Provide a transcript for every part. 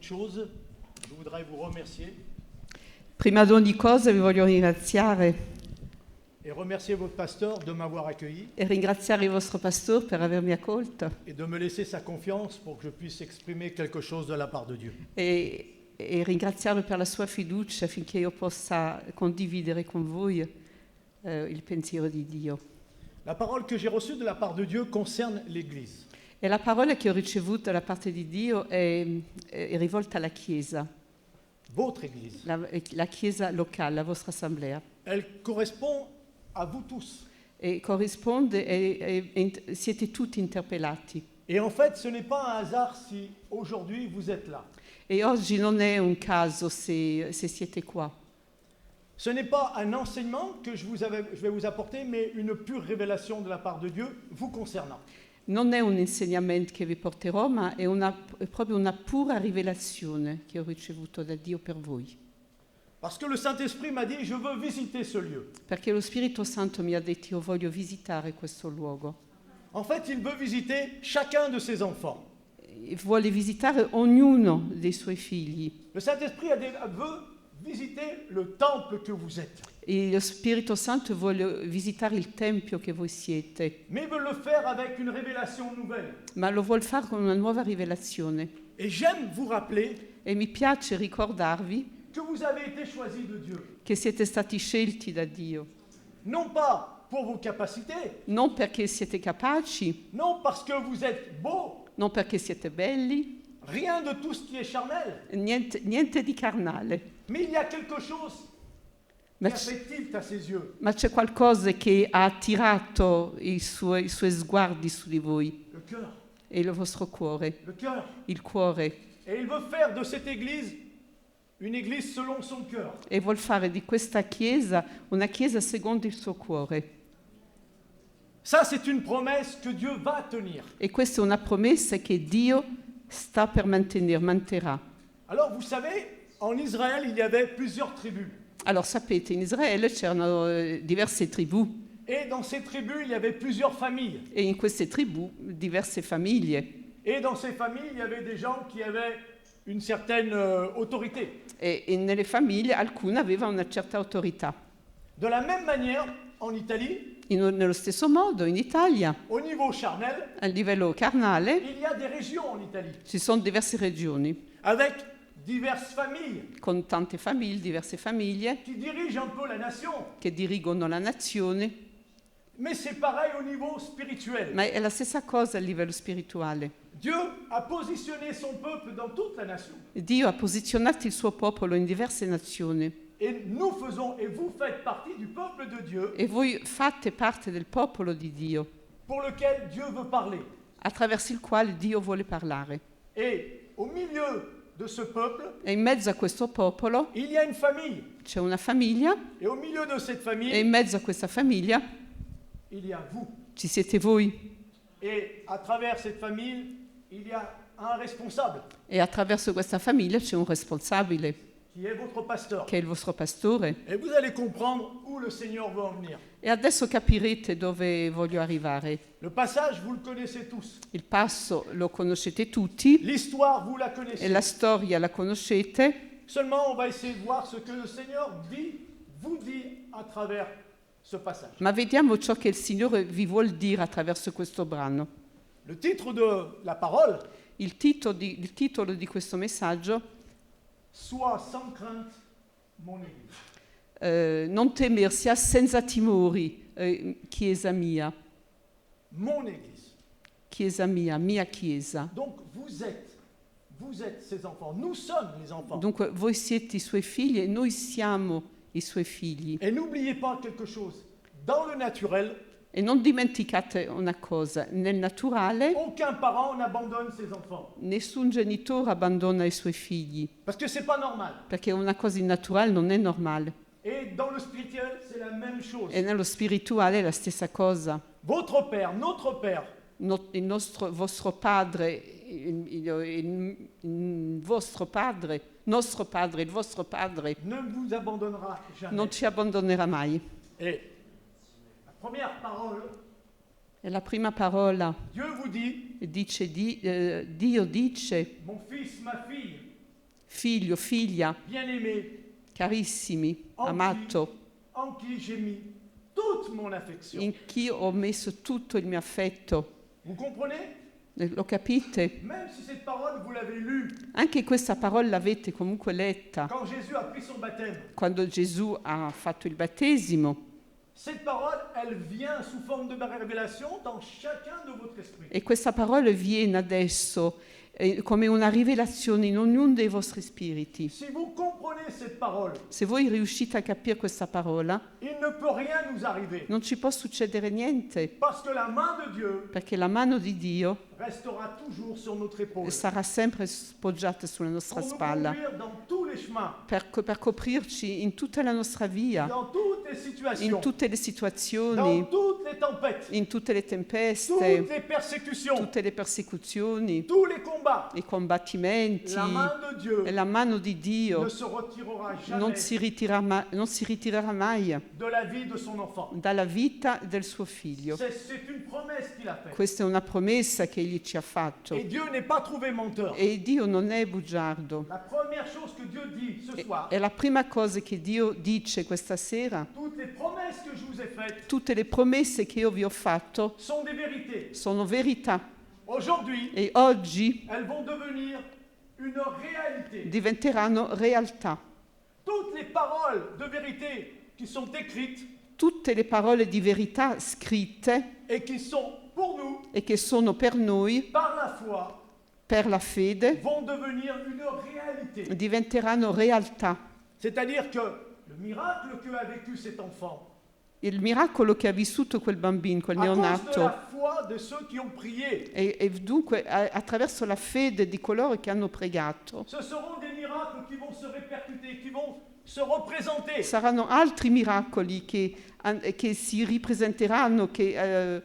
toute chose, je voudrais vous remercier Prima di ogni cosa vi voglio ringraziare et remercier votre pasteur de m'avoir accueilli e ringraziare il vostro pastore per avermi accolto et de me laisser sa confiance pour que je puisse exprimer quelque chose de la part de Dieu. e ringraziarlo per la sua fiducia affinché io possa condividere con voi il pensiero di Dio. La parole que j'ai reçue de la part de Dieu concerne l'Église. E la parola che ho ricevuto da parte di Dio è rivolta alla Chiesa, Votre Église. la Chiesa locale, la vostra assemblea. Elle correspond à vous tous. E corrisponde siete tutti interpellati. Et en fait, ce n'est pas un hasard si aujourd'hui vous êtes là. E oggi non è un caso se siete qua. Ce n'est pas un enseignement que je vais vous apporter, mais une pure révélation de la part de Dieu vous concernant. Non è un insegnamento che vi porterò, ma è proprio una pura rivelazione che ho ricevuto da Dio per voi. Parce que le Saint-Esprit m'a dit, je veux visiter ce lieu. Perché lo Spirito Santo mi ha detto io voglio visitare questo luogo. En fait, il veut visiter chacun de ses enfants. E vuole visitare ognuno dei suoi figli. Le Saint-Esprit veut visiter le temple que vous êtes. E lo Spirito Santo vuole visitare il Tempio che voi siete. Mais il veut le faire avec une révélation nouvelle. Ma lo vuol fare con una nuova rivelazione. Et j'aime vous rappeler E mi piace ricordarvi que vous avez été choisis de Dieu. che siete stati scelti da Dio. Non pas pour vos capacités, Non perché siete capaci, non parce que vous êtes beaux, non perché siete belli, rien de tout ce qui est charnel. niente di carnale. Mais il y a quelque chose qui Ma a fait tilt à ses yeux, Ma c'è qualcosa che ha attirato i suoi sguardi su di voi, le cœur. e il vostro cuore, Le cœur. il cuore. Et il veut faire de cette église une église selon son cœur. E vuol fare di questa chiesa una chiesa secondo il suo cuore. Ça, c'est une promesse que Dieu va tenir. E questa è una promessa che Dio sta per manterrà. Alors, vous savez, en Israël, il y avait plusieurs tribus. Allora, sapete, in Israele c'erano diverse tribù Et dans ces tribus, il y avait plusieurs familles. e in queste tribù diverse famiglie. Et dans ces familles, il y avait des gens qui avaient une certaine autorité. E nelle famiglie alcune avevano una certa autorità. De la même manière, en Italie, Nello stesso modo, in Italia, au niveau charnel, a livello carnale, il y a des régions en Italie, ci sono diverse regioni, avec diverses familles con tante famiglie, diverse famiglie, qui dirigent un peu la nation. che dirigono la nazione, Mais c'est pareil au niveau spirituel. ma è la stessa cosa a livello spirituale. Dieu a positionné son peuple dans toute la nation. Dio ha posizionato il suo popolo in diverse nazioni Et nous faisons, et vous faites partie du peuple de Dieu e voi fate parte del popolo di Dio, pour lequel Dieu veut parler. attraverso il quale Dio vuole parlare. Et au milieu de ce peuple, E in mezzo a questo popolo il y a une famille. c'è una famiglia Et au milieu de cette e famille, in mezzo a questa famiglia il y a vous. ci siete voi. Et à travers cette famille, il y a un responsable E attraverso questa famiglia c'è un responsabile, qui est votre pasteur. che è il vostro pastore. Et vous allez comprendre où le Seigneur veut en venir. E adesso capirete dove voglio arrivare. Le passage, vous le connaissez tous. Il passo lo conoscete tutti, L'histoire, vous la e connaissez. la storia la conoscete, Seulement, on va essayer de voir ce que le Seigneur vous dit à travers ce passage. ma vediamo ciò che il Signore vi vuol dire attraverso questo brano. Le titre de la parole, Il titolo di questo messaggio, Sois sans crainte, mon Église. non temersi, senza timori, Chiesa mia, Mon Église. Chiesa mia Chiesa. Donc, vous êtes ses enfants. Nous sommes les enfants. Dunque voi siete i suoi figli e noi siamo i suoi figli. Et n'oubliez pas quelque chose. Dans le naturel, E non dimenticate una cosa, nel naturale aucun parent n'abandonne ses enfants. nessun genitore abbandona i suoi figli, Parce que c'est pas normal. perché una cosa innaturale non è normale. Et dans le spirituel, c'est la même chose. E nello spirituale è la stessa cosa. Votre Père, notre Père, Vostro padre, il vostro padre, nostro padre, il vostro padre ne vous abandonnera jamais. non ci abbandonerà mai. Et la première parole, E la prima parola Dieu vous dit, dice, Dio dice, mon fils, ma fille, figlio, figlia, bien-aimé, carissimi, en amato, en qui j'ai mis toute mon affection. in chi ho messo tutto il mio affetto. Vous comprenez? Lo capite? Même si cette parole, vous l'avez lue Anche questa parola l'avete comunque letta quand Jésus a pris son baptême, quando Gesù ha fatto il battesimo, cette parole, elle vient sous forme de révélation dans chacun de votre esprit. e questa parola viene adesso come una rivelazione in ognuno dei vostri spiriti. Si vous comprenez cette parole, Se voi riuscite a capire questa parola, il ne peut rien nous arriver. non ci può succedere niente, Parce que la main de Dieu perché la mano di Dio restera toujours sur notre épaule. sarà sempre poggiata sulla nostra Pour nous spalla conduire dans tous les chemins, per coprirci in tutta la nostra via, dans toutes les in situations, tutte le dans situazioni, toutes les tempêtes, in tutte le tempeste, toutes les persécutions, tutte le persecuzioni, tous les combats. i combattimenti. La main de Dieu E la mano di Dio ne se retirera non jamais si ritirerà mai de la vie de son enfant. dalla vita del suo figlio. C'est une promesse qu'il a faite. Questa è una promessa che egli ci ha fatto. Et Dieu n'est pas trouvé menteur. E Dio non è bugiardo. La première chose que Dieu dit ce soir, E la prima cosa che Dio dice questa sera, toutes les promesses que je vous ai faites tutte le promesse che io vi ho fatto sont des vérités. sono verità. Aujourd'hui, E oggi elles vont devenir une réalité. diventeranno realtà. Toutes les paroles de vérité qui sont écrites Tutte le parole di verità scritte et qui sont pour nous, e che sono per noi, par la foi, per la fede, vont devenir une réalité. diventeranno realtà. C'est-à-dire que le miracle que a vécu cet enfant, Il miracolo che ha vissuto quel bambino, quel à cause de neonato, la foi de ceux qui ont prié, e dunque attraverso la fede di coloro che hanno pregato, ce seront des miracles qui vont se répercuter, qui vont se représenter. saranno altri miracoli che si ripresenteranno, che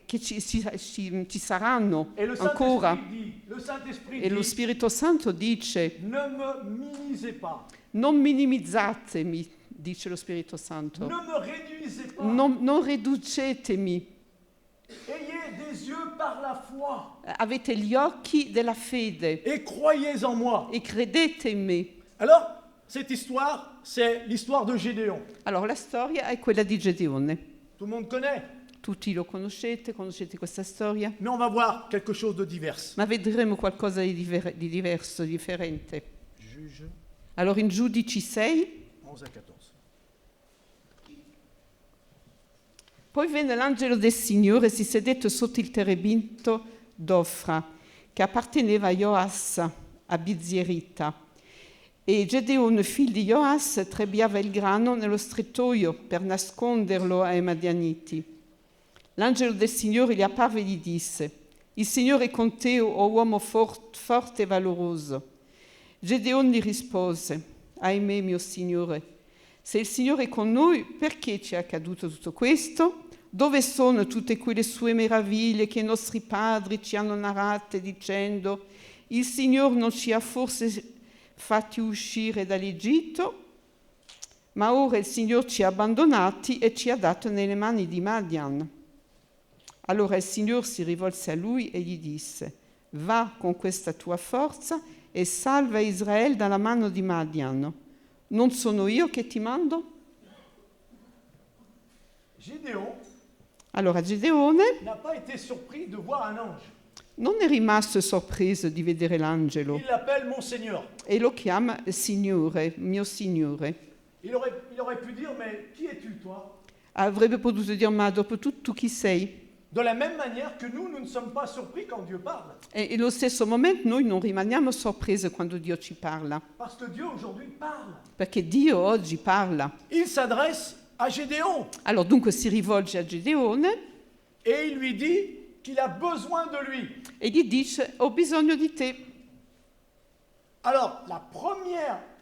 ci saranno Et le ancora. Saint-Esprit dit, le Saint-Esprit E lo dit, Spirito Santo dice: ne me minimisez pas, non minimizzatemi, dice lo Spirito Santo, ne me réduisez pas, non riducetemi, ayez des yeux par la foi avete gli occhi della fede et croyez en moi. e credete in me. Alors, cette histoire, c'est l'histoire de Gédéon. Allora, la storia è quella di Gedeone. Tout le monde connaît, Tutti lo conoscete questa storia, mais on va voir quelque chose de divers. ma vedremo qualcosa di diverso, differente. Juge Allora, in Giudici 6, 11 à 14. poi venne l'angelo del Signore e si sedette sotto il terebinto d'Ofra, che apparteneva a Joas, a Bizierita. E Gedeone, figlio di Joas, trebbiava il grano nello strettoio per nasconderlo ai Madianiti. L'angelo del Signore gli apparve e gli disse: Il Signore è con te, o uomo forte e valoroso. Gedeone gli rispose: Ahimè, mio Signore, se il Signore è con noi, perché ci è accaduto tutto questo? Dove sono tutte quelle sue meraviglie che i nostri padri ci hanno narrate dicendo: il Signore non ci ha forse fatti uscire dall'Egitto? Ma ora il Signore ci ha abbandonati e ci ha dato nelle mani di Madian. Allora il Signore si rivolse a lui e gli disse: va con questa tua forza e salva Israele dalla mano di Madian. Non sono io che ti mando? Gédéon Allora Gedeone n'a pas été surpris de voir un ange. non è rimasto sorpreso di vedere l'angelo Il l'appelle mon Seigneur. e lo chiama Signore, mio Signore. Il aurait pu dire, mais qui es-tu toi? Avrebbe potuto dire: ma dopo tutto tu chi sei? De la même manière que nous ne sommes pas surpris quand Dieu parle. E allo stesso momento noi non rimaniamo sorpresi quando Dio ci parla, Parce que Dieu aujourd'hui parle. perché Dio oggi parla. Il s'adresse à Gédéon Allora dunque si rivolge a Gedeone et il lui dit qu'il a besoin de lui. e gli dice: ho bisogno di te. Alors,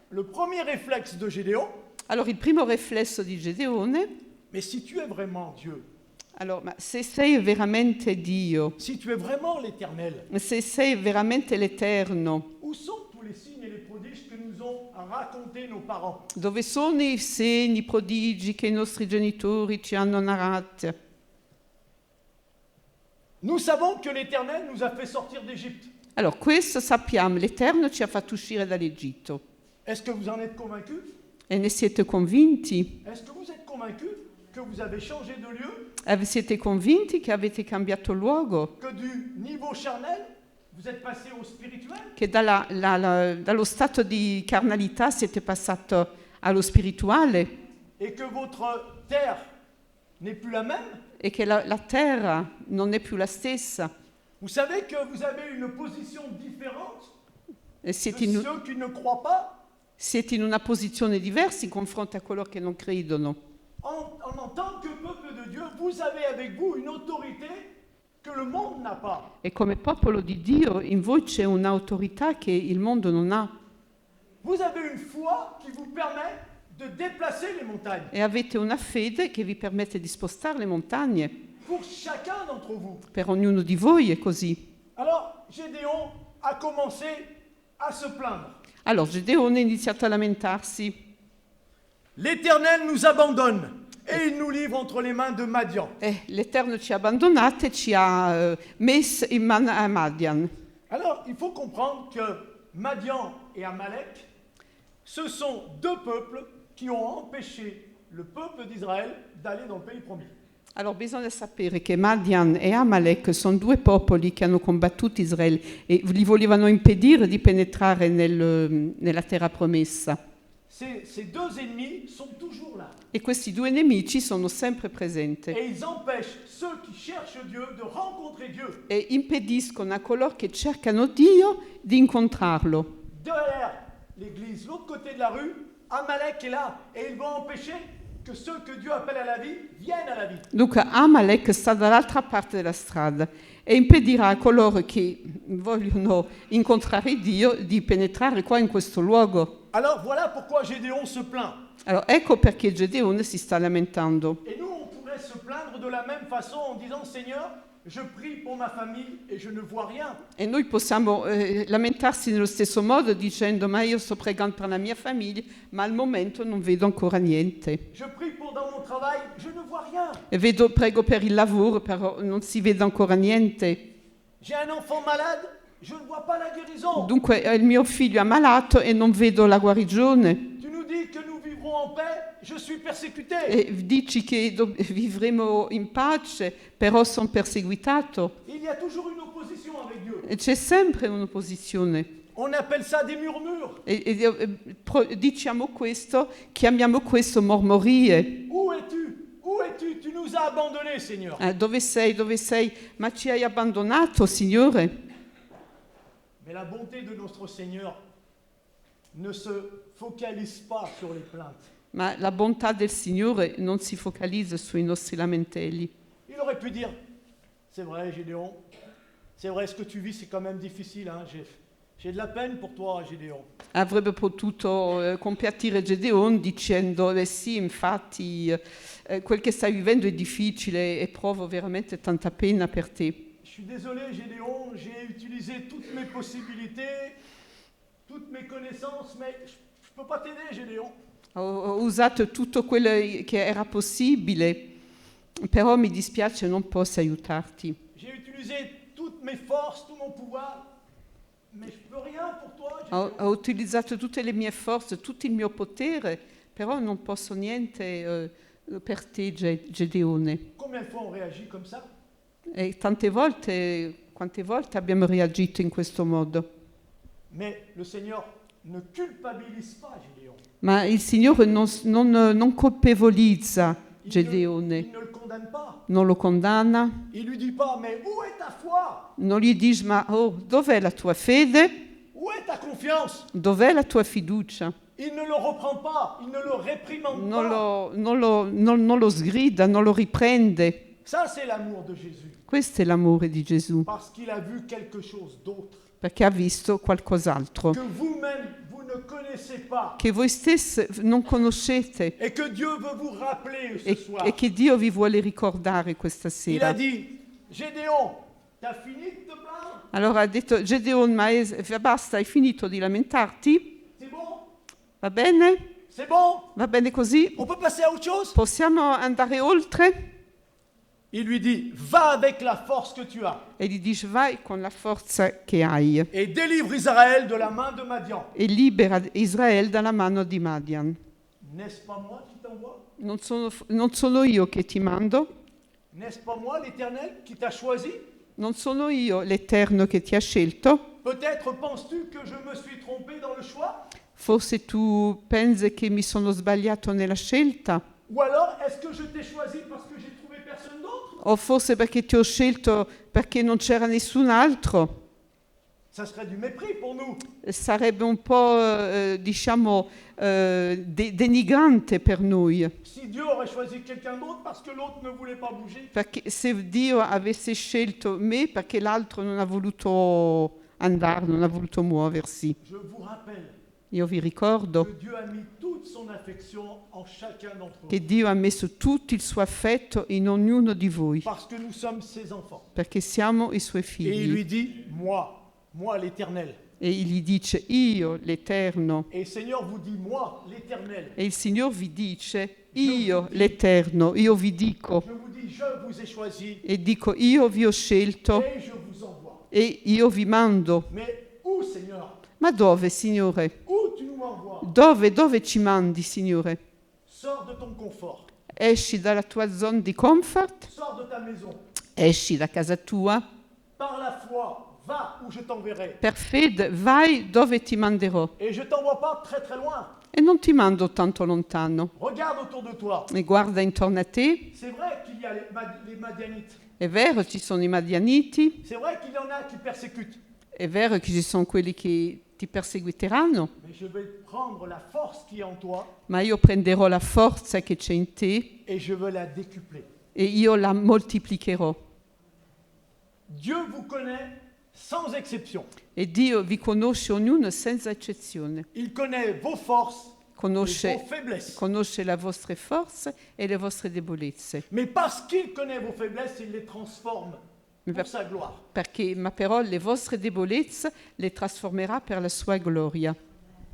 le premier réflexe de Gédéon, Allora il primo riflesso di Gedeone: mais si tu es vraiment Dieu, allora, ma se sei veramente Dio, si tu es vraiment l'Éternel, se sei veramente l'Eterno, où sont tous les signes et les prodiges que nous ont racontés nos parents? dove sono i segni, i prodigi che i nostri genitori ci hanno narrato? Nous savons que l'Éternel nous a fait sortir d'Égypte. Allora, questo sappiamo, l'Eterno ci ha fatto uscire dall'Egitto. Est-ce que vous en êtes convaincus? E ne siete convinti? Est-ce que vous êtes convaincus que vous avez changé de lieu, Siete convinti che avete cambiato luogo? que du niveau charnel, vous êtes passé au spirituel? Che dallo stato di carnalità siete passato allo spirituale? Et que votre terre n'est plus la même? E che la terra non è più la stessa? Vous savez que vous avez une position différente E de siete in, ceux qui ne croient pas? siete in una posizione diversa in confronto a coloro che non credono. En tant que peuple de Dieu, vous avez avec vous une autorité que le monde n'a pas. E come popolo di Dio in voi c'è un'autorità che il mondo non ha. Vous avez une foi qui vous permet de déplacer les montagnes. E avete una fede che vi permette di spostare le montagne. Pour chacun d'entre vous. Per ognuno di voi è così. Alors, Gédéon a commencé à se plaindre. Allora, Gedeone ha iniziato a lamentarsi. L'Éternel nous abandonne et il nous livre entre les mains de Madian. L'Eterno ci ha abbandonati e ci ha messo in mano a Madian. Alors, il faut comprendre que Madian et Amalek, ce sont deux peuples qui ont empêché le peuple d'Israël d'aller dans le pays promis. Allora, bisogna sapere che Madian e Amalek sono due popoli che hanno combattuto Israele e gli volevano impedire di penetrare nella terra promessa. Ces deux ennemis sont toujours là. E questi due nemici sono sempre presenti Et ils empêchent ceux qui cherchent Dieu de rencontrer Dieu. e impediscono a coloro che cercano Dio di incontrarlo. Derrière l'église, l'autre côté de la rue, Amalek est là et ils vont empêcher que ceux que Dieu appelle à la vie viennent à la vie. Dunque Amalek sta dall'altra parte della strada e impedirà a coloro che vogliono incontrare Dio di penetrare qua in questo luogo. Alors voilà pourquoi Gédéon se plaint. Allora, ecco perché Gedeone si sta lamentando. Et nous, on pourrait se plaindre de la même façon en disant, Seigneur, je prie pour ma famille et je ne vois rien. E noi possiamo lamentarsi nello stesso modo dicendo ma io sto pregando per la mia famiglia, ma al momento non vedo ancora niente. Je prie pour dans mon travail, je ne vois rien. E prego per il lavoro, però non si vede ancora niente. J'ai un enfant malade, je ne vois pas la guérison. Dunque il mio figlio è ammalato e non vedo la guarigione. Tu nous dis que nous vivrons en paix, je suis persécuté. E dici che vivremo in pace, però sono perseguitato. Il y a toujours une opposition avec Dieu. E c'è sempre un'opposizione. On appelle ça des murmures. Diciamo questo, chiamiamo questo mormorie. Où es-tu? Où es-tu? Tu nous as abandonnés, Seigneur. Dove sei? Dove sei? Ma ci hai abbandonato, Signore? Mais la bonté de notre Seigneur ne se focalise pas sur les plaintes. Ma la bontà del Signore non si focalizza sui nostri lamentelli. Il aurait pu dire, c'est vrai Gédéon, c'est vrai ce que tu vis c'est quand même difficile, hein? J'ai de la peine pour toi Gédéon. Avrebbe potuto compiattire Gedeon dicendo, sì, infatti quel che stai vivendo è difficile e provo veramente tanta pena per te. Je suis désolé Gédéon, j'ai utilisé toutes mes possibilités, toutes mes connaissances, mais je ne peux pas t'aider Gédéon. Ho usato tutto quello che era possibile, però mi dispiace, non posso aiutarti. J'ai utilisé toutes mes forces, tout mon pouvoir, mais je peux rien pour toi Gédéon. Ho utilizzato tutte le mie forze, tutto il mio potere, però non posso niente per te, Gedeone. Combien de fois on réagit comme ça? E quante volte abbiamo reagito in questo modo? Mais le Seigneur ne culpabilise pas Gédéon. Ma il Signore non colpevolizza Gedeone, Il ne le condamne pas. non lo condanna, Il lui dit pas, mais où est ta foi? non gli dice ma dov'è la tua fede? Où est ta confiance? Dov'è la tua fiducia? Il ne le reprend pas, il ne le réprimande Non pas. lo sgrida, non lo riprende. Ça, c'est l'amour de Jésus. Questo è l'amore di Gesù, Parce qu'il a vu quelque chose d'autre. perché ha visto qualcos'altro Que vous-même, vous ne connaissez pas. che voi stessi non conoscete Et que Dieu veut vous rappeler ce soir. e che Dio vi vuole ricordare questa Il sera. a dit, Gédéon, t'as fini de te plaindre? Allora ha detto Gedeon, ma basta, hai finito di lamentarti? C'est bon? Va bene? C'est bon? Va bene così? On peut passer à autre chose? Possiamo andare oltre? il lui dit, va avec la force que tu as e gli dice vai con la forza che hai et délivre Israël de la main de Madian. e libera Israele dalla mano di Madian. N'est-ce pas moi qui t'envoie? Non sono io che ti mando? N'est-ce pas moi l'Éternel qui t'a choisi? Non sono io l'Eterno che ti ha scelto? Peut-être penses-tu que je me suis trompé dans le choix? Forse tu pensi che mi sono sbagliato nella scelta? Ou alors est-ce que je t'ai choisi parce que j'ai trouvé personne d'autre? O forse perché ti ho scelto perché non c'era nessun altro? Ça serait du mépris pour nous. Sarebbe un po', denigrante per noi. Si Dieu aurait choisi quelqu'un d'autre parce que l'autre ne voulait pas bouger. Perché se Dio avesse scelto me perché l'altro non ha voluto andare, non ha voluto muoversi. Je vous rappelle Io vi ricordo que Dieu a mis toute son affection en chacun d'entre vous. che Dio ha messo tutto il suo affetto in ognuno di voi, Parce que nous sommes ses enfants. perché siamo i suoi Et il figli. lui dit, moi l'Éternel. E gli dice io, l'Eterno. Et le Seigneur vous dit, moi l'Éternel. E il Signore vi dice io, l'Eterno, io vi dico. Je vous dis, je vous ai choisi E dico io vi ho scelto et je vous envoie. e io vi mando. Mais où, Seigneur? Ma dove, Signore? Où tu nous envoies? Dove ci mandi, Signore? Sors de ton confort. Esci dalla tua zona di comfort, Sors de ta maison. esci da casa tua, Par la foi, va où je t'enverrai. per fede vai dove ti manderò. Et je t'envoie pas très très loin. E non ti mando tanto lontano. Regarde autour de toi. E guarda intorno a te, C'est vrai qu'il y a les Madianites. è vero ci sono i Madianiti, C'est vrai qu'il y en a qui persécutent. è vero che ci sono quelli che ti perseguiteranno, Mais je vais prendre la force qui est en toi ma io prenderò la forza che c'è in te et je veux la décupler. e io la moltiplicherò. Dieu vous connaît sans exception. E Dio vi conosce ognuno senza eccezione. Il connaît vos forces et Conosce, vos faiblesses. conosce le vostre forze e le vostre debolezze. Mais parce qu'il connaît vos faiblesses, il les transforme Mais pour per- sa gloire. ma però le vostre debolezze le trasformerà per la sua gloria.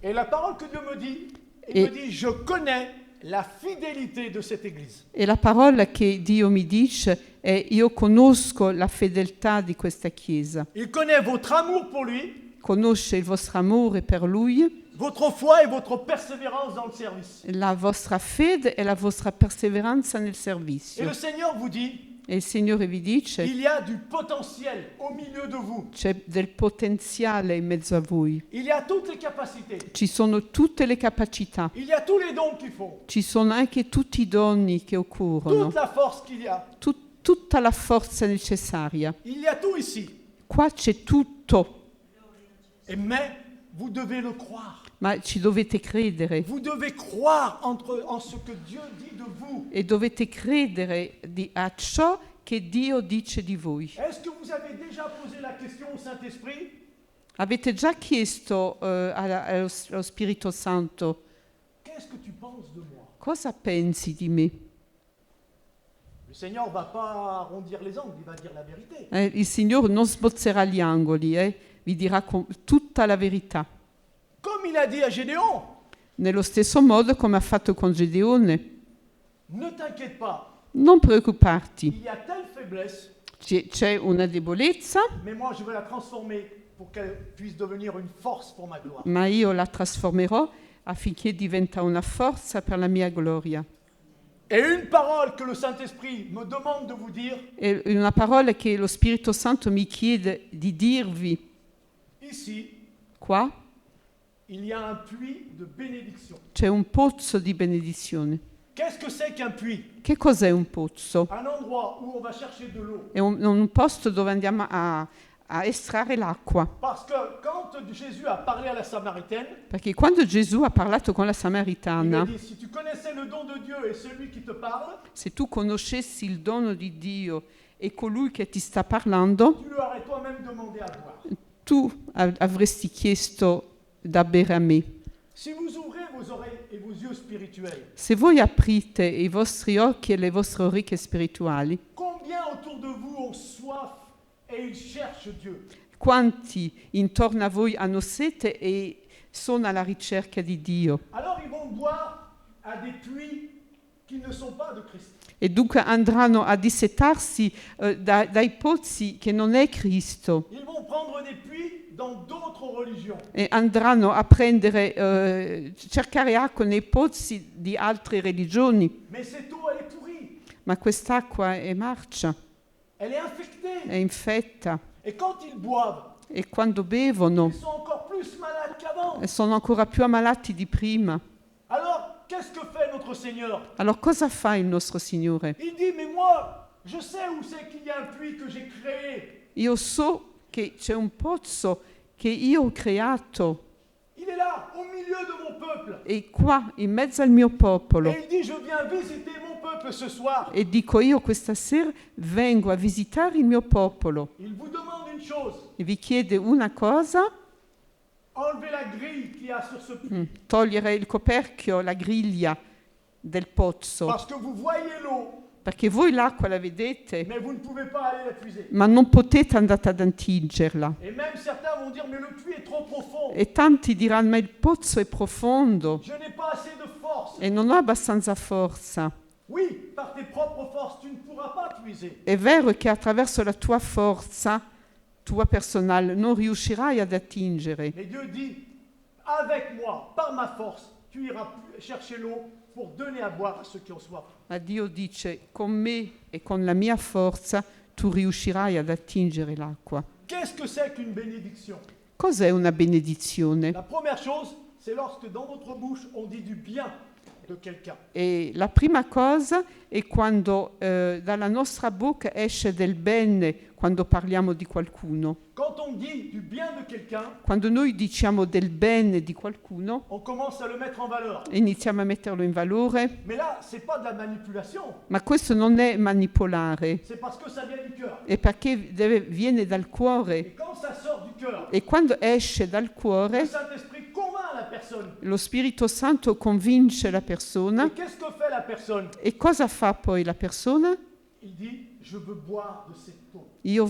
Et la parole que Dieu me dit, il Et- me dit, je connais la fidélité de cette Église. E la parola che Dio mi dice è io conosco la fedeltà di questa Chiesa, Il connaît votre amour pour lui, conosce il vostro amore per Lui, votre foi et votre persévérance dans le service. la vostra fede e la vostra perseveranza nel Et servizio. le Seigneur vous dit, E il Signore vi dice il y a du potentiel au milieu de vous. c'è del potenziale in mezzo a voi, Il y a toutes les capacités. ci sono tutte le capacità, Il y a tous les dons qu'il faut. ci sono anche tutti i doni che occorrono, Toute la force qu'il y a. tutta la forza necessaria. Il y a tout ici. Qua c'è tutto, Mais vous devez le croire. ma ci dovete credere Vous devez croire en ce que Dieu dit de vous. e dovete credere a ciò che Dio dice di voi. Est-ce que vous avez déjà posé la question au Saint-Esprit? Avete già chiesto allo Spirito Santo Qu'est-ce que tu penses de moi? cosa pensi di me? Le Seigneur ne va pas arrondir les angles, il va dire la vérité. Il Signore non smozzerà gli angoli, vi dirà tutta la verità. Comme il a dit à Gédéon, Nello stesso modo come ha fatto con Gedeone. ne t'inquiète pas, Non preoccuparti, il y a telle faiblesse, c'è una debolezza, mais moi je vais la transformer pour qu'elle puisse devenir une force pour ma gloire. ma io la trasformerò affinché diventa una forza per la mia gloria. Et une parole que le Saint-Esprit me demande de vous dire, È una parola che lo Spirito Santo mi chiede di dirvi ici, qua. il y a un puits de bénédiction. C'è un pozzo di benedizione. Qu'est-ce que c'est qu'un puits? Che cos'è un pozzo? Un endroit où on va chercher de l'eau. È un posto dove andiamo a estrarre l'acqua. Parce que quand Jésus a parlé à la Samaritaine, Perché quando Gesù ha parlato con la il Samaritana, a dit, si tu connaissais le don de Dieu et celui qui te parle, se tu conoscessi il dono di Dio e colui che ti sta parlando, tu lui aurais toi-même demandé à boire. tu avresti chiesto da bere a me. Si vous ouvrez vos oreilles et vos yeux spirituels, Se voi aprite i vostri occhi e le vostre orecchie spirituali, combien autour de vous ont soif et ils cherchent Dieu? quanti intorno a voi hanno sete e sono alla ricerca di Dio? Alors ils vont boire à des puits qui ne sont pas de Christ. e dunque andranno a dissetarsi dai pozzi che non è Cristo Ils vont prendre des puits dans d'autres religions. e andranno a prendere, cercare acqua nei pozzi di altre religioni, Mais cette eau, elle est pourrie. ma quest'acqua è marcia, Elle est infectée. è infetta Et quand ils boivent, e quando bevono ils sont encore plus malades qu'avant. sono ancora più ammalati di prima. Alors, qu'est-ce que fait notre Seigneur? Allora cosa fa il nostro Signore? Il dit, mais moi, je sais où c'est qu'il y a un puits que j'ai créé. Io so che c'è un pozzo che io ho creato Il est là, au milieu de mon peuple. e qua in mezzo al mio popolo. Et il dit, je viens visiter mon peuple ce soir. E dico io questa sera vengo a visitare il mio popolo Il vous demande une chose. e vi chiede una cosa, Enlevez la grille qu'il y a sur ce puits. togliere il coperchio, la griglia del pozzo, Parce que vous voyez l'eau, perché voi l'acqua la vedete, mais vous ne pouvez pas aller la puiser. ma non potete andare ad attingerla. Et même certains vont dire, mais le puits est trop profond. E tanti diranno, ma il pozzo è profondo Je n'ai pas assez de force. e non ho abbastanza forza. Oui, par tes propres forces, tu ne pourras pas puiser. È vero che attraverso la tua forza, tua personale, non riuscirai ad attingere. Mais Dieu dit, avec moi, par ma force, tu iras chercher l'eau pour donner à boire à ceux qui ont soif. Ma Dio dice, con me e con la mia forza tu riuscirai ad attingere l'acqua. Qu'est-ce que c'est qu'une bénédiction? Cos'è una benedizione? La première chose, c'est lorsque dans votre bouche, on dit du bien de quelqu'un. E la prima cosa è quando dalla nostra bocca esce del bene quando parliamo di qualcuno. Quand on dit du bien de quelqu'un, Quando noi diciamo del bene di qualcuno, on commence à le mettre en valeur. iniziamo a metterlo in valore, Mais là, c'est pas de la manipulation, ma questo non è manipolare, c'est parce que ça vient du cœur. è perché viene dal cuore. Et quand ça sort du cœur, E quando esce dal le cuore, Saint-Esprit convainc la personne. lo Spirito Santo convince la persona. Et qu'est-ce que fait la personne? E cosa fa poi la persona? Il dit, je veux boire de cette eau. Io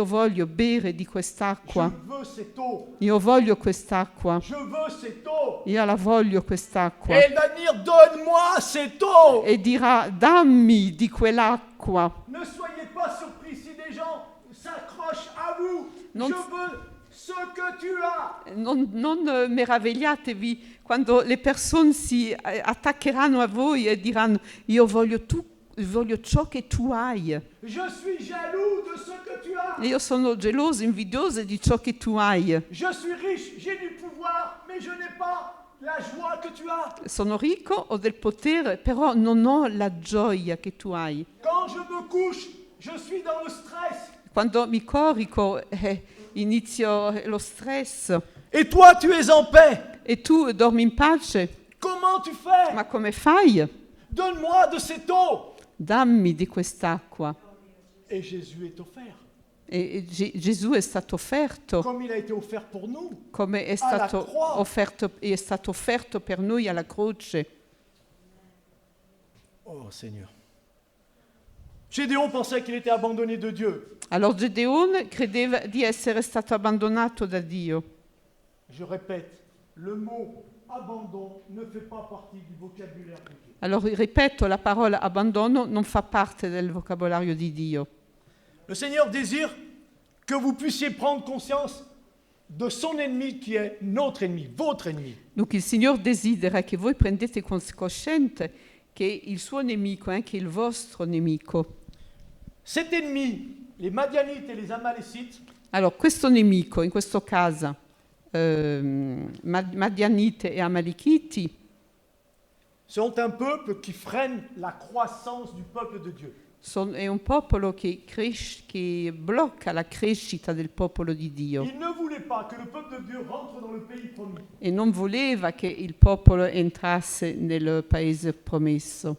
voglio bere di Je quest'acqua. veux cette eau. Io voglio quest'acqua. Je veux cette eau. Io la voglio quest'acqua. Et il va dire, donne-moi cette eau. E dirà, dammi di quell'acqua. Ne soyez pas surpris si des gens s'accrochent à vous. Non- Je veux ce que tu as. Non meravigliatevi quando le persone si attaccheranno a voi e diranno, io voglio ciò che tu hai. Je suis jaloux de ce que tu as. Io sono gelosa, invidiosa di ciò che tu hai. Je suis riche, j'ai du pouvoir, mais je n'ai pas la joie que tu as. Sono ricco, ho del potere, però non ho la gioia che tu hai. Quand je me couche, je suis dans le stress. Quando mi corico, inizio lo stress. Et toi, tu es en paix. E tu dormi in pace? Comment tu fais? Ma come fai? Donne-moi de cette eau. Dammi di quest'acqua. Et Jésus est offert. E Gesù è stato offerto, Comme il a été offert pour nous. come è Alla stato offerto per noi alla croce. Oh Seigneur. Gédéon pensait qu'il était abandonné de Dieu. Allora Gedeone credeva di essere stato abbandonato da Dio. Je répète, le mot abandon ne fait pas partie du vocabulaire de Dieu. Allora ripeto, la parola abbandono non fa parte del vocabolario di Dio. Le Seigneur désire que vous puissiez prendre conscience de son ennemi qui est notre ennemi, votre ennemi. Dunque il Signore desidera che voi prendete coscienza che il suo nemico è anche il vostro nemico. Cet ennemi, les Madianites et les Amalécites, Allora questo nemico, in questo caso Madianite e Amalichiti, sont un peuple qui freine la croissance du peuple de Dieu. è un popolo che blocca la crescita del popolo di Dio Il ne voulait pas que le peuple de Dieu rentre dans le pays promis. e non voleva che il popolo entrasse nel paese promesso.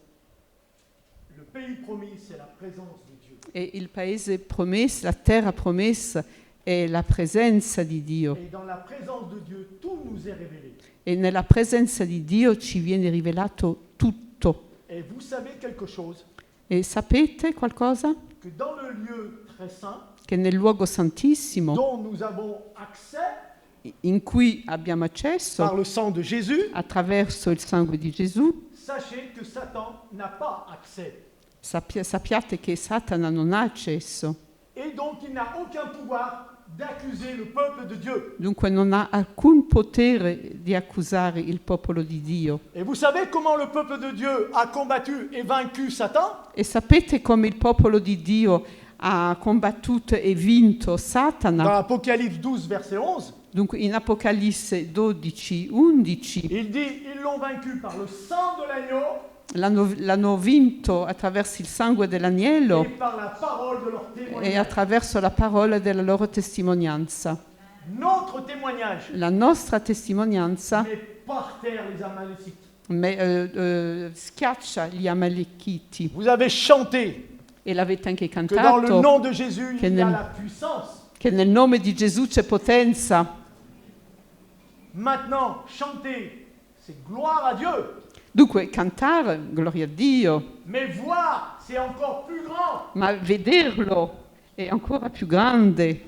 Le pays promis, c'est la présence de Dieu. E il paese promesso, la terra promessa, è la presenza di Dio. Et dans la présence de Dieu, tout nous est révélé. E nella presenza di Dio ci viene rivelato tutto. Et vous savez quelque chose? E sapete qualcosa? Que dans le lieu très saint, Che nel luogo santissimo, dont nous avons accès in cui abbiamo accesso par le sang de Jésus, attraverso il sangue di Gesù, sachez que Satan n'a pas accès. Sappiate che Satana non ha accesso, Et donc il n'a aucun pouvoir d'accuser le peuple de Dieu. dunque non ha alcun potere di accusare il popolo di Dio. Et vous savez comment le peuple de Dieu a combattu et vaincu Satan? E sapete come il popolo di Dio ha combattuto e vinto Dans Satana? Apocalypse 12, verset 11, Dunque in Apocalisse 12, 11 il dit, ils l'ont vaincu par le sang de l'agneau l'hanno vinto attraverso il sangue et dell'agnello par la parole de leur e témoignage. attraverso la parola della loro testimonianza. Notre témoignage La nostra testimonianza met par terre les Amalécites. Schiaccia gli Amalekiti. Vous avez chanté E l'avete anche que dans le cantato nom de Jésus, Che il y a nel- la puissance. che nel nome di Gesù c'è potenza. Maintenant, chanter, c'est gloire à Dieu. Dunque cantare, gloria a Dio, Mais voir, c'est encore plus grand. ma vederlo è ancora più grande,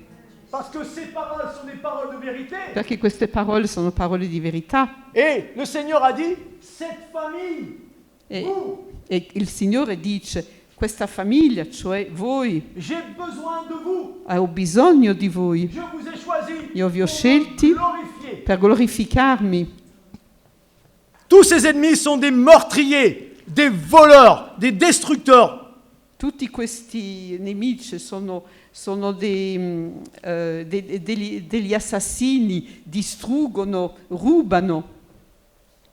Parce que ces paroles sont des paroles de vérité. perché queste parole sono parole di verità. Et le Seigneur a dit, cette famille, E, vous, e il Signore dice, questa famiglia, cioè voi, j'ai besoin de vous. ho bisogno di voi Je vous ai choisi Io vi ho pour scelti me glorifier. per glorificarmi. Tous ces ennemis sont des meurtriers, des voleurs, des destructeurs. Tutti questi nemici sono degli assassini, distruggono, rubano.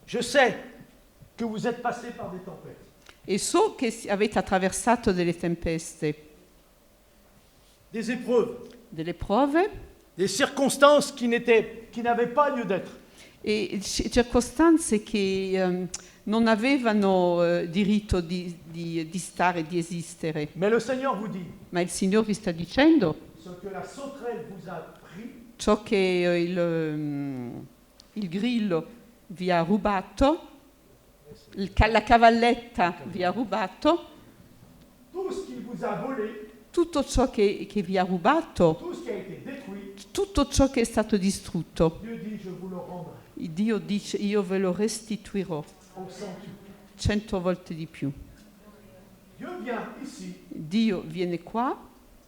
Je sais que vous êtes passés par des tempêtes. E so che avete attraversato delle tempeste, Des épreuves, delle prove des circonstances qui n'avaient pas lieu d'être. e circostanze che non avevano diritto di stare, di esistere. Mais le Seigneur vous dit, Ma il Signore vi sta dicendo ce que la sauterelle vous a pris, ciò che il grillo vi ha rubato, la cavalletta vi ha rubato, tout ce qu'il vous a volé, tutto ciò che vi ha rubato, tout ce qui a été détruit, tutto ciò che è stato distrutto. Dieu dit, je vous le rendrai Dio dice io ve lo restituirò au centuple. 100 volte di più. Dieu vient ici, Dio viene qua,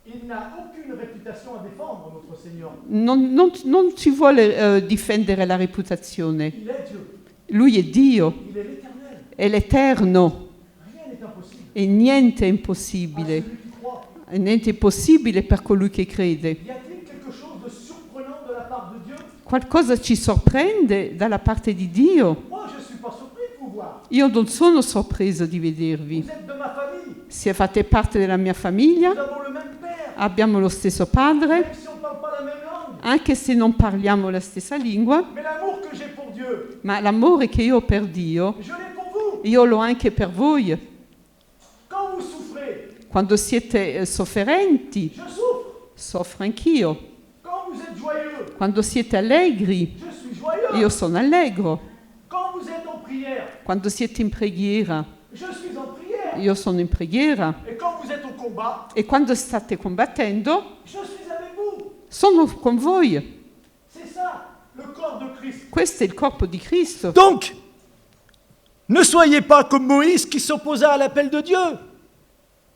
il n'a aucune réputation à défendre, notre Seigneur. non ci vuole difendere la reputazione. Il est Dieu, Lui è Dio, il est l'éternel. è l'Eterno Rien n'est impossible e niente è à impossibile. celui qui croit. E niente è possibile per colui che crede. Y a-t-il quelque chose de surprenant de la part de Dieu? Qualcosa ci sorprende dalla parte di Dio. Moi, je ne suis pas surpris de vous voir. Io non sono sorpreso di vedervi. Vous êtes de ma famille. Se fate parte della mia famiglia, Nous avons le même Père. abbiamo lo stesso padre, Même si on ne parle pas la même langue. anche se non parliamo la stessa lingua, Mais l'amour que j'ai pour Dieu, ma l'amore che io ho per Dio, je l'ai pour vous. io l'ho anche per voi. Quand vous souffrez, Quando siete sofferenti, je souffre. soffro anch'io. Quand vous êtes joyeux, Quando siete allegri, je suis joyeux. io sono allegro. Quand vous êtes en prière, Quando siete in preghiera, je suis en prière. io sono in preghiera. Et quand vous êtes au combat, E quando state combattendo, je suis avec vous. sono con voi. C'est ça, le corps de Christ. Questo è il corpo di Cristo. Donc, ne soyez pas comme Moïse qui s'opposa à l'appel de Dieu.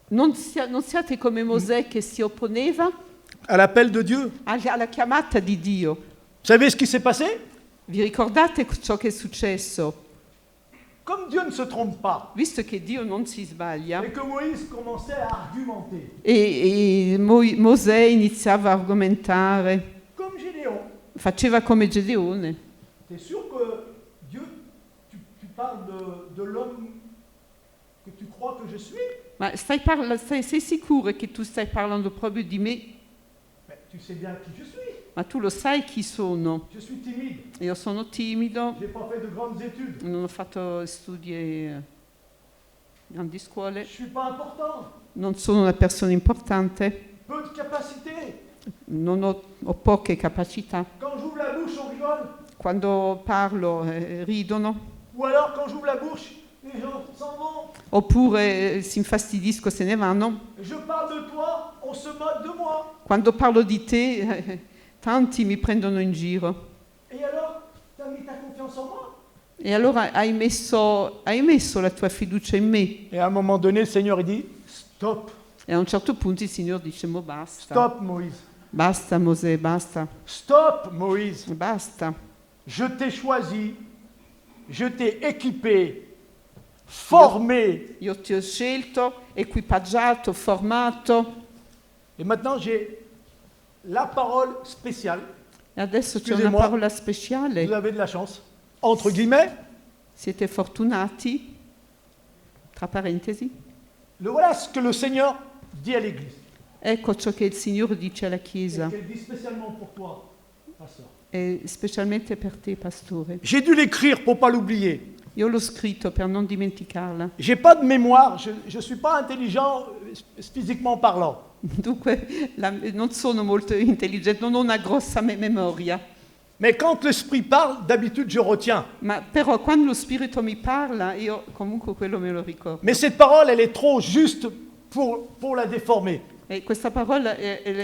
Non siate come Mosè che si opponeva À l'appel de Dieu. alla chiamata di Dio. Vous savez ce qui s'est passé? Vi ricordate ciò che è successo? Comme Dieu ne se trompe pas, Visto che Dio non si sbaglia et que Moïse commençait à argumenter, e Mosè iniziava a argomentare, comme Gédéon, faceva come Gedeone. tu es sûr que Dieu, tu parles de l'homme que tu crois que je suis? Ma sei sicuro che tu stai parlando proprio di me? Mais tu sais bien qui je suis. Ma tu lo sai chi sono? Je suis timide, Io sono timido, je n'ai pas fait de grandes études, non ho fatto studi grandi je scuole, ne suis pas important, non sono una persona importante, peu de capacité. ho poche capacità. Quand j'ouvre la bouche, on rigole. Quando parlo ridono, Ou alors quand j'ouvre la bouche, les gens s'en vont. oppure si infastidisco se ne vanno. Je parle de toi, on se moque de moi. Quando parlo di te, tanti mi prendono in giro. Et alors, tu as mis ta confiance en moi? E allora hai messo la tua fiducia in me. Et à un moment donné, le Seigneur il dit, stop, E a un certo punto il Signore dice, mo basta. stop Moïse, Basta Mosè, basta. stop Moïse. Basta. Je t'ai choisi, je t'ai équipé, formé. Io ti ho scelto, equipaggiato, formato. Et maintenant, j'ai la parole spéciale. E adesso c'è una Scusez-moi. parola speciale. Vous avez de la chance. Entre guillemets, Siete fortunati, tra parentesi. voilà ce que le Seigneur dit à l'Église. Ecco ciò che il Signore dice alla Et Chiesa, qu'elle dit spécialement pour toi, pasteur. e specialmente per te, pastore. J'ai dû l'écrire pour pas l'oublier. Io l'ho scritto per non dimenticarla. J'ai pas de mémoire, je ne suis pas intelligent physiquement parlant. Dunque, non sono molto intelligente, non ho una grossa memoria. Mais quand l'Esprit parle, d'habitude je retiens. Ma però quando lo Spirito mi parla, io comunque quello me lo ricordo. Mais cette parole, elle est trop juste pour la déformer. E questa parola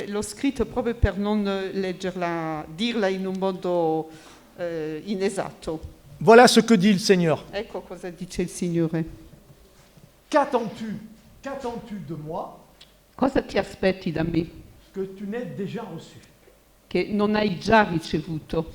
l'ho scritta proprio per non leggerla, dirla in un modo inesatto. Voilà ce que dit le Seigneur. Ecco cosa dice il Signore. Qu'attends-tu de moi Cosa ti aspetti da me que tu n'aies déjà reçu? che non hai già ricevuto?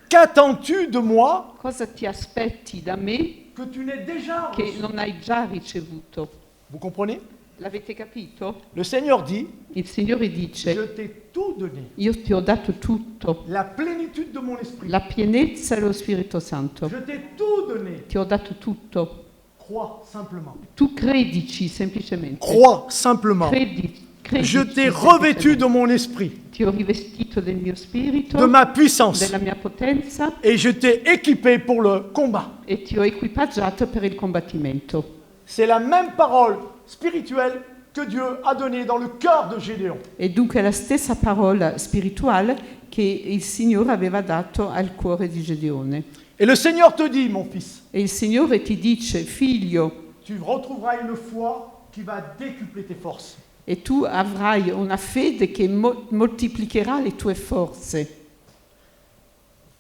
Qu'attends-tu de moi Cosa ti aspetti da me que tu n'aies déjà che reçu? non hai già ricevuto? Vous comprenez? L'avete capito? Le Seigneur dit, Il Signore je dice, t'ai tout donné, io ti ho dato tutto, la plénitude de mon esprit. la pienezza dello Spirito Santo. Je t'ai tout donné. Ti ho dato tutto. Crois simplement. Tu credici semplicemente. Crois simplement. Credici Je t'ai semplicemente. revêtu de mon esprit, Ti ho rivestito del mio spirito, de ma puissance, della mia potenza et je t'ai équipé pour le combat. e ti ho equipaggiato per il combattimento. C'est la même parole spirituelle que Dieu a donnée dans le cœur de Gédéon. E dunque è la stessa parola spirituale che il Signore aveva dato al cuore di Gedeone. Et le Seigneur te dit, mon fils, E il Signore ti dice, figlio, tu retrouveras une foi qui va décupler tes forces. e tu avrai una fede che moltiplicherà le tue forze.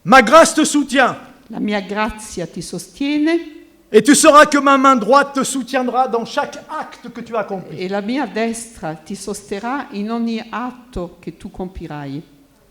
Ma grâce te soutient, La mia grazia ti sostiene et tu sauras que ma main droite te soutiendra dans chaque acte que tu accomplis. e la mia destra ti sosterrà in ogni atto che tu compirai.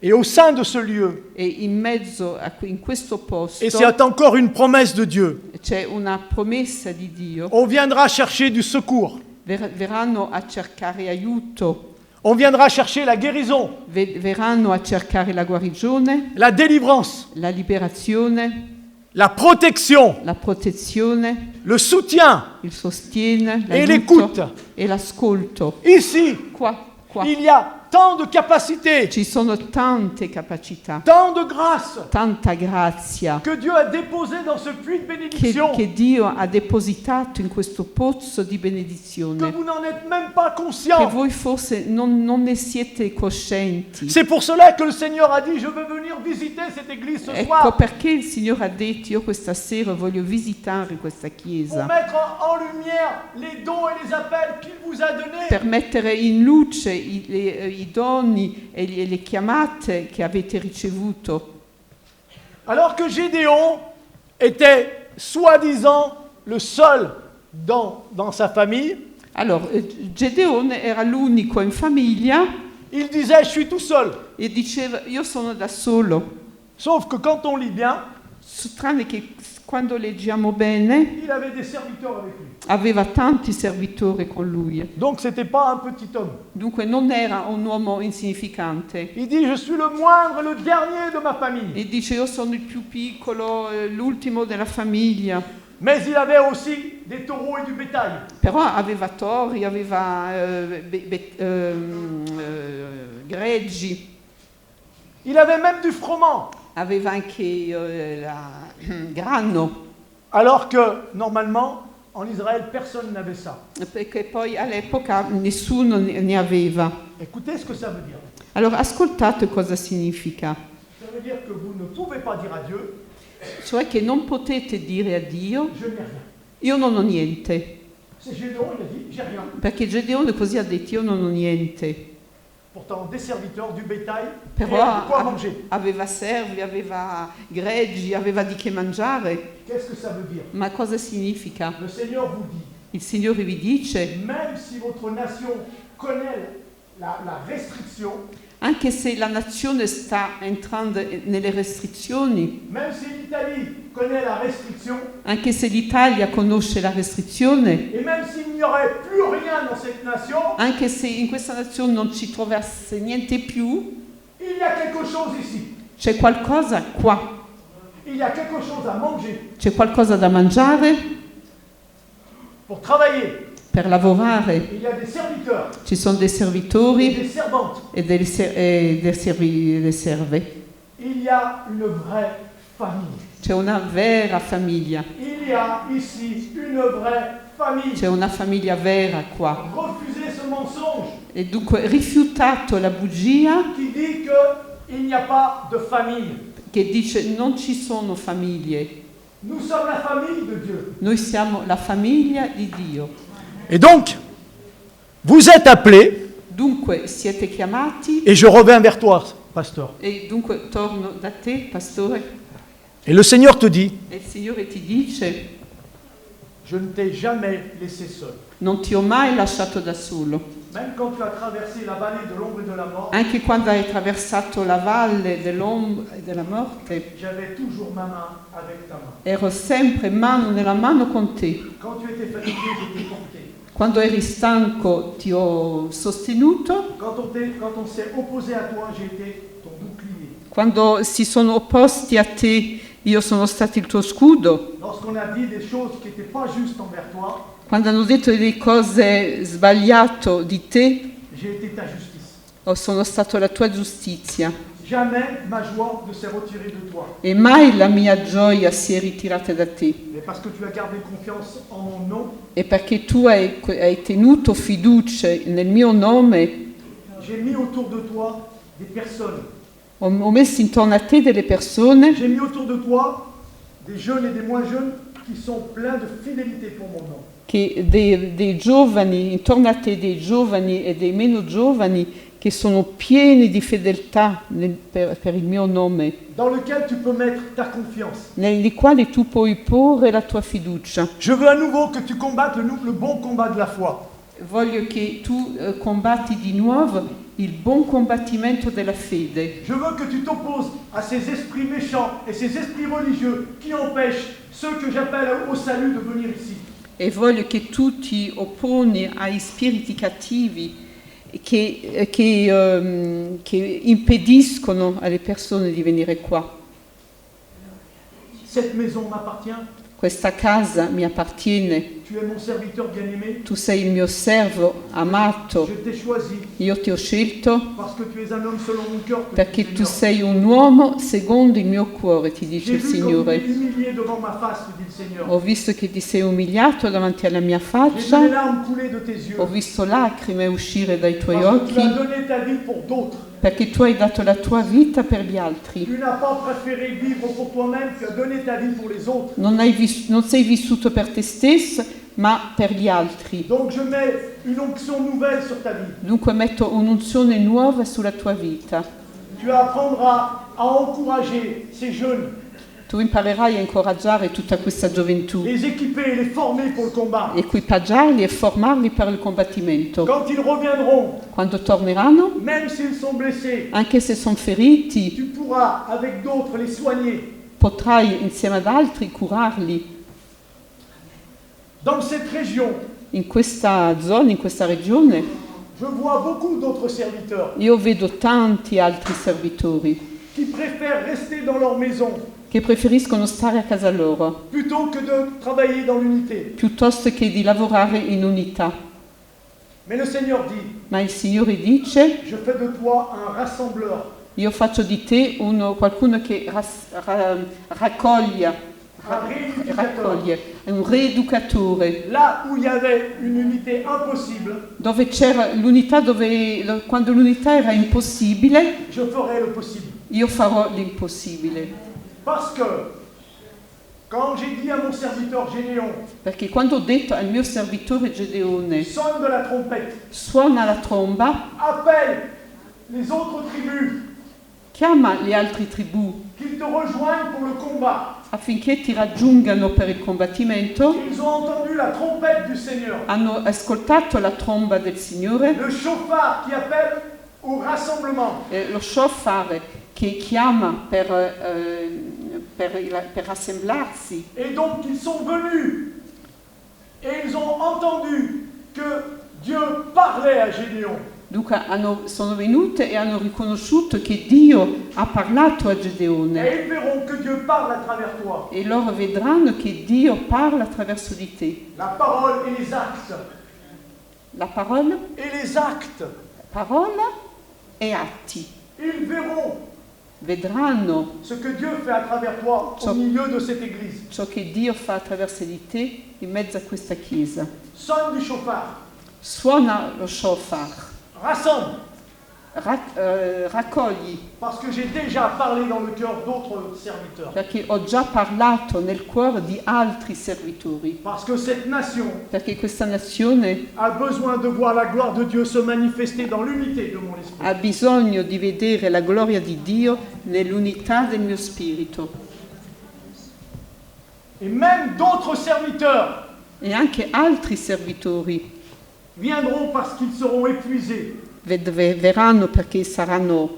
Et au sein de ce lieu, E in mezzo in questo posto et c'est encore une promesse de Dieu, c'è una promessa di Dio. on viendra chercher du secours, Verranno a cercare aiuto, on viendra chercher la guérison, verranno a cercare la guarigione, la délivrance, la liberazione, la protection, la protezione, le soutien il sostegno, et l'aiuto l'écoute. e l'ascolto. Ici, Qua. il y a tant de capacités, Ci sono tante capacità, tant de grâce tanta grazia que Dieu a déposé dans ce puits de bénédiction che Dio ha depositato in questo pozzo di que benedizione, vous n'en êtes même pas che conscient. voi forse non ne siete coscienti. C'est pour cela que le Seigneur a dit, je veux venir visiter cette église ce Ecco soir perché il Signore ha detto, io questa sera voglio visitare questa pour chiesa, mettre en lumière les dons et les appels qu'il vous a donnés. per mettere in luce i doni e le chiamate che avete ricevuto. Alors que Gédéon était soi-disant le seul dans sa famille, Allora, Gedeone era l'unico in famiglia il disait, je suis tout seul. e diceva, io sono da solo. Sauf que quand on lit bien, Tranne che quando leggiamo bene, il avait des serviteurs avec lui. aveva tanti servitori con lui. Donc c'était pas un petit homme. Dunque non era un uomo insignificante. Il dit, je suis le moindre, le dernier de ma famille. E dice, io sono il più piccolo, l'ultimo della famiglia. Mais il avait aussi des taureaux et du bétail. Però aveva tori, aveva greggi, Il avait même du froment. aveva anche grano, Alors que normalement, en Israël, personne n'avait ça. perché poi all'epoca nessuno ne aveva. Écoutez ce que ça veut dire. Allora ascoltate cosa significa. Ça veut dire que vous ne pouvez pas dire à Dieu, Cioè che non potete dire a Dio, je n'ai rien. io non ho niente. C'est Gédéon, il a dit, j'ai rien. Perché Gedeone così ha detto, io non ho niente. pourtant des serviteurs, du bétail, et Però de quoi manger. aveva servi, aveva greggi, aveva di che mangiare. Qu'est-ce que ça veut dire? Ma cosa significa? Le Seigneur vous dit, Il Signore vi dice, même si votre nation connaît la restriction, anche se la nazione sta entrando nelle restrizioni, même si l'Italie connaît la restriction, anche se l'Italia conosce la restrizione, et même s'il n'y aurait plus rien dans cette nation, anche se in questa nazione non ci trovasse niente più, il y a quelque chose ici. c'è qualcosa qua, Il y a quelque chose à manger c'è qualcosa da mangiare pour travailler. per lavorare. Il y a des serviteurs Ci sono dei et servitori des servantes. e delle serve. Il y a une vraie famille. C'è una vera famiglia, Il y a ici une vraie famille. c'è una famiglia vera qua. Refusez ce mensonge E dunque rifiutato la bugia qui dit qu'il n'y a pas de famille. che dice non ci sono famiglie, Nous sommes la famille de Dieu. noi siamo la famiglia di Dio. Et donc, vous êtes appelés, Dunque siete chiamati, et je reviens vers toi, pasteur. e dunque torno da te, pastore, Et le Seigneur te dit, e il Signore ti dice, je ne t'ai jamais laissé seul. non ti ho mai lasciato da solo. Même quand tu as traversé la vallée de l'ombre et de la mort, Anche quando hai attraversato la valle dell'ombra e della morte, j'avais toujours ma main avec ta main. ero sempre mano nella mano con te. Quand tu étais fatigué, je t'ai porté. Quando eri stanco ti ho sostenuto, Quand on s'est opposé à toi, j'ai été ton bouclier. quando si sono opposti a te io sono stato il tuo scudo, Lorsqu'on a dit des choses qui n'étaient pas justes envers toi, quando hanno detto delle cose sbagliate di te, j'ai été ta justice. sono stato la tua giustizia Jamais ma joie ne s'est retirée de toi. e mai la mia gioia si è ritirata da te. Mais parce que tu as gardé confiance en mon nom, E perché tu hai tenuto fiducia nel mio nome, j'ai mis autour de toi des personnes. ho messo intorno a te delle persone, J'ai mis autour de toi des jeunes et des moins jeunes qui sont pleins de fidélité pour mon nom. dei giovani, intorno a te dei giovani e dei meno giovani che sono pieni di fedeltà per il mio nome, Dans lequel tu peux mettre ta confiance. nei quali tu puoi porre la tua fiducia. Je veux à nouveau que tu combattes le bon combat de la foi. Voglio che tu combatti di nuovo il buon combattimento della fede. Je veux que tu t'opposes à ces esprits méchants et ces esprits religieux qui empêchent ceux que j'appelle au salut de venir ici. E voglio che tu ti opponi ai spiriti cattivi che impediscono alle persone di venire qua. Cette maison m'appartient. Questa casa mi appartiene, Tu es mon serviteur bien-aimé. tu sei il mio servo amato, Je t'ai choisi io ti ho scelto parce que tu es un homme selon mon cœur. perché tu sei un uomo secondo il mio cuore, ti dice J'ai il vu comme tu Signore. t'es humilié devant ma face, te dit le Seigneur. Ho visto che ti sei umiliato davanti alla mia J'ai vu les faccia, larmes couler de tes yeux. ho visto lacrime uscire dai tuoi Parce que tu as occhi, donné ta vie pour d'autres. perché tu hai dato la tua vita per gli altri. Tu n'as pas préféré vivre pour toi-même, tu as donné ta vie pour les autres. Non sei vissuto per te stesso, ma per gli altri. Donc je mets une onction nouvelle sur ta vie. Dunque metto un'unzione nuova sulla tua vita. Tu apprendras à encourager ces jeunes, Tu imparerai a incoraggiare tutta questa gioventù, les équiper, les former pour le combat. equipaggiarli e formarli per il combattimento. Quand ils reviendront, Quando torneranno, même s'ils sont blessés, anche se sono feriti, tu pourras avec d'autres les soigner. potrai insieme ad altri curarli. Dans cette région, In questa zona, in questa regione, je vois beaucoup d'autres serviteurs io vedo tanti altri servitori qui préfèrent rester dans leur maison che preferiscono stare a casa loro plutôt que de travailler dans l'unité. piuttosto che di lavorare in unità. Mais le Seigneur dit, Ma il Signore dice: je fais de toi un rassembleur, io faccio di te qualcuno che raccoglie, è un rieducatore. là où il y avait une unité impossible, Dove c'era l'unità, quando l'unità era impossibile, je ferai le possible. io farò l'impossibile. Parce que quand j'ai dit à mon serviteur Gédéon, Perché quando ho detto al mio servitore Gedeone: sonne de la trompette, suona la tromba, appelle les autres tribus chiama le altre tribù qu'ils te rejoignent pour le combat. affinché ti raggiungano per il combattimento. Ils ont entendu la trompette du Seigneur, Hanno ascoltato la tromba del Signore, le chauffard qui appelle au rassemblement. lo shofar che chiama per rassemblarsi. Et donc ils sont venus et ils ont entendu que Dieu parlait à Gédéon. Dunque sono venute e hanno riconosciuto che Dio ha parlato a Gedeone Et ils verront que Dieu parle à travers toi. e loro vedranno che Dio parla attraverso di te. La parole et les actes. La parola, Et les actes. parola e atti. Ils verront Vedranno ce que Dieu fait à travers toi au milieu de cette église. ciò che Dio fa attraverso di te in mezzo a questa chiesa. Sonne du chauffard. Suona lo shofar, Rassemble. raccogli, Parce que j'ai déjà parlé dans le cœur d'autres serviteurs. perché ho già parlato nel cuore di altri servitori, Parce que cette nation perché questa nazione a besoin de voir la gloire de Dieu se manifester dans l'unité de mon esprit. ha bisogno di vedere la gloria di Dio nell'unità del mio spirito. Et même d'autres serviteurs E anche altri servitori viendront parce qu'ils seront épuisés. verranno perché saranno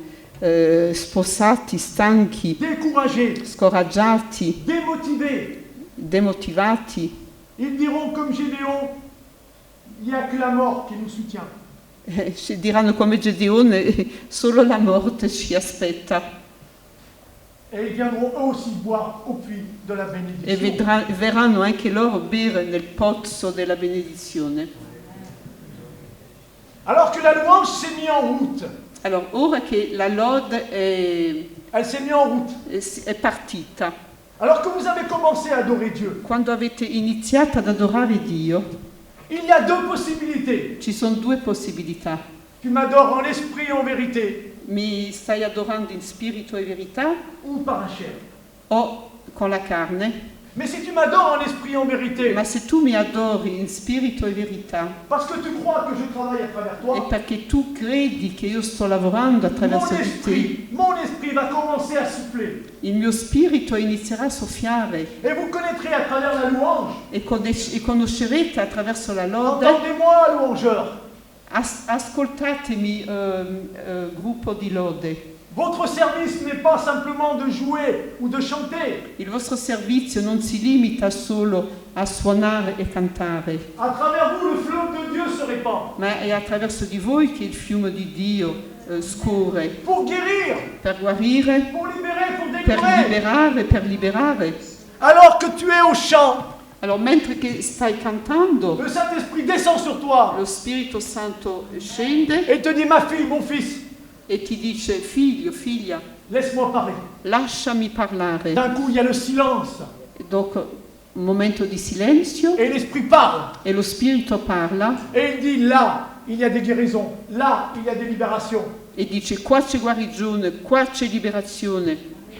sposati, stanchi, Découragés, scoraggiati, démotivés. demotivati. Ils diront comme Gédéon, il n'y a que la mort qui nous soutient. Ci diranno come Gedeone, solo la morte ci aspetta. Et ils viendront eux aussi boire au puits de la E bénédiction. verranno anche loro bere nel pozzo della benedizione. Alors que la louange s'est mise en route, Allora, ora che la lode elle s'est mise en route. è partita, Alors que vous avez commencé à adorer Dieu, quando avete iniziato ad adorare Dio, il y a deux possibilités. ci sono due possibilità. Tu m'adores en l'esprit et en vérité, Mi stai adorando in spirito e verità ou par la chair. o con la carne? Mais si tu m'adores en esprit et en vérité, Ma se tu mi adori in spirito e verità, parce que tu crois que je travaille à travers è toi, perché tu credi che io sto lavorando attraverso di te, mon esprit va commencer à souffler. il mio spirito inizierà a soffiare Et vous connaîtrez à travers la louange. e conoscerete attraverso la lode. Entendez-moi, louangeurs. Ascoltatemi, gruppo di lode. Votre service n'est pas simplement de jouer ou de chanter. Il vostro servizio non si limita solo a suonare e cantare, À travers vous, le fleuve de Dieu se répand. ma è attraverso di voi che il fiume di Dio scorre Pour guérir, per guarire, pour libérer, pour per délivrer. liberare. Alors que tu es au chant, Allora, mentre che stai cantando, le Saint-Esprit descend sur toi lo Spirito Santo scende et te dit, ma fille, mon fils, e ti dice: figlio, figlia, laisse-moi parler. lasciami parlare. D'un coup, il y a le silence Dopo un momento di silenzio et l'Esprit parle. e lo Spirito parla Et il dit, là, il y a des guérisons, là, il y a des libérations. e dice: qua c'è guarigione, qua c'è liberazione.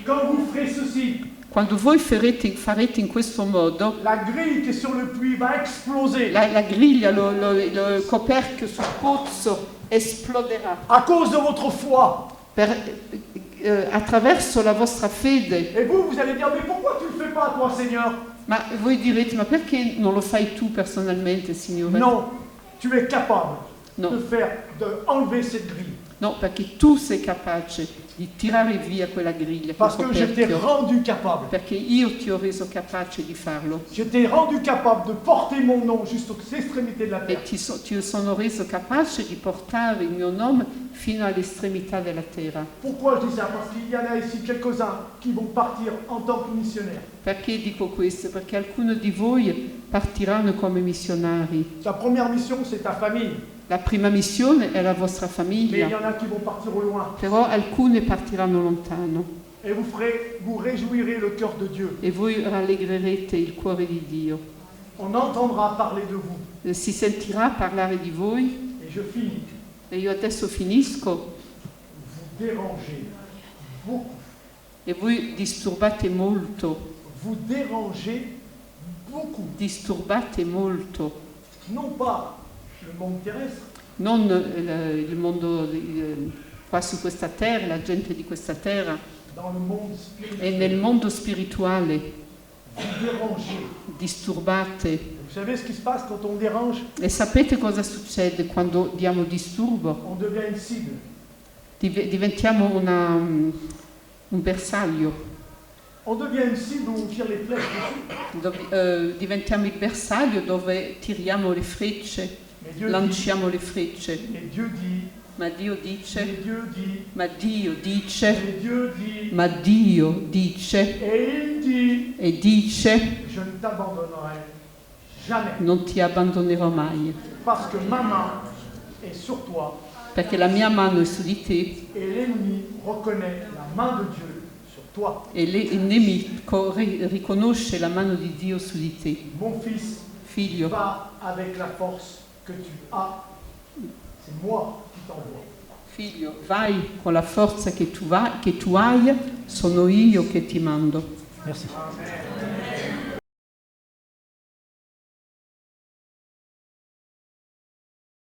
Quand vous ferez ceci, Quando voi farete in questo modo, la grille qui est sur le puits va exploser la griglia, il coperchio sul pozzo esploderà à cause de votre foi. attraverso la vostra fede. Et vous, vous allez dire, mais pourquoi tu ne le fais pas, toi, Seigneur? Ma voi direte: ma perché non lo fai tu personalmente, Signore? Non, tu es capable No. de enlever cette grille. No, perché tu sei capace di tirare via quella griglia, quel Parce que je t'ai coperchio, rendu capable. perché io ti ho reso capace di farlo Je t'ai rendu capable de porter mon nom jusqu'aux extrémités de la e terre. ti sono reso capace di portare il mio nome fino all'estremità della terra. Pourquoi je dis ça? Parce qu'il y en a ici quelques-uns qui vont partir en tant que missionnaires. Perché dico questo? Perché alcuni di voi partiranno come missionari. Ta première mission, c'est ta famille. La prima missione è la vostra Mais il y famiglia, en a qui vont partir au loin. però alcune partiranno lontano Et vous réjouirez le cœur de Dieu. e voi rallegrerete il cuore di Dio. On entendra parler de vous. Si sentirà parlare di voi. Et je finis. E io adesso finisco. Vous dérangez beaucoup. E voi disturbate molto, Vous dérangez beaucoup. disturbate molto. Non pas le monde terrestre, Non il mondo qua su questa terra, la gente di questa terra dans le monde spirituel, e nel mondo spirituale vous dérangez. disturbate. Vous savez ce qui se passe quand on dérange? E sapete cosa succede quando diamo disturbo? On devient une cible. Diventiamo un bersaglio. On devient une cible où on tire les flèches dessus. Diventiamo il bersaglio dove tiriamo le frecce, Mais Dieu dit, lanciamo le frecce. mais Dieu dit, Ma Dio dice, mais Dieu dit, ma Dio dice, mais Dieu dit, ma Dio dice et il dit, e dice je ne t'abandonnerai jamais. non ti abbandonerò mai, Parce que ma main est sur toi perché la mia mano è su di te et l'ennemi reconnaît la main de Dieu sur toi. e il nemico riconosce la mano di Dio su di te. Mon fils, Figlio, va avec la force que tu as. C'est moi qui t'envoie. figlio, vai con la forza che tu hai, sono io che ti mando. Merci.